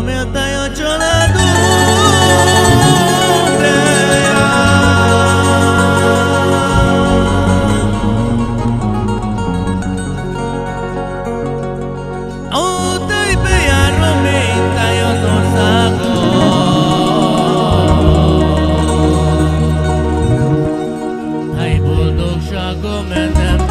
méltálja a családunk, de ó, tejbe járva méltálja az országon, hely boldogságom, mert nem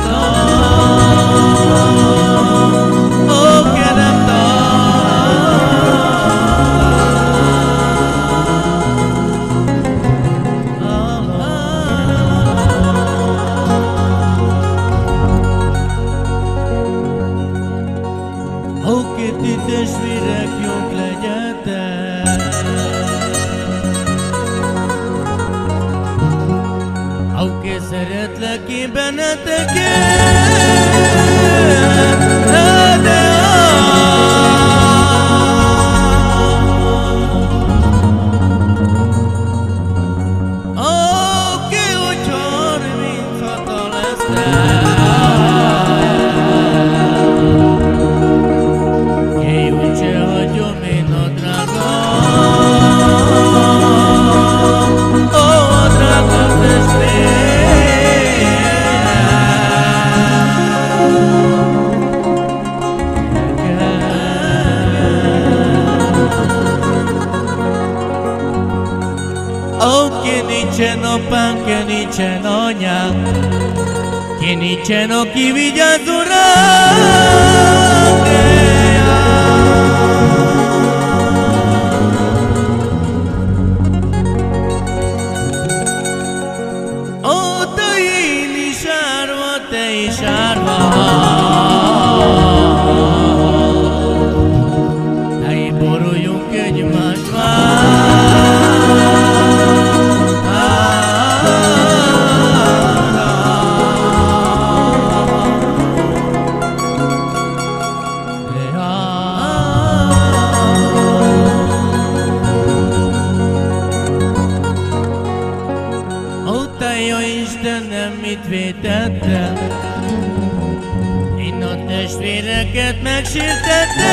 ti testvérek, jók legyetek, oké, szeretlek én benneteket, de oké, hogyha 36-al lesztek, ki nincsen apánk, ki nincsen anyánk, ki nincsen, aki vigyázzon ránk, ó, te én is árva, te is árva, ne boruljunk egymásra. Jó Istenem, mit vétettem? Én a testvéreket megsértettem.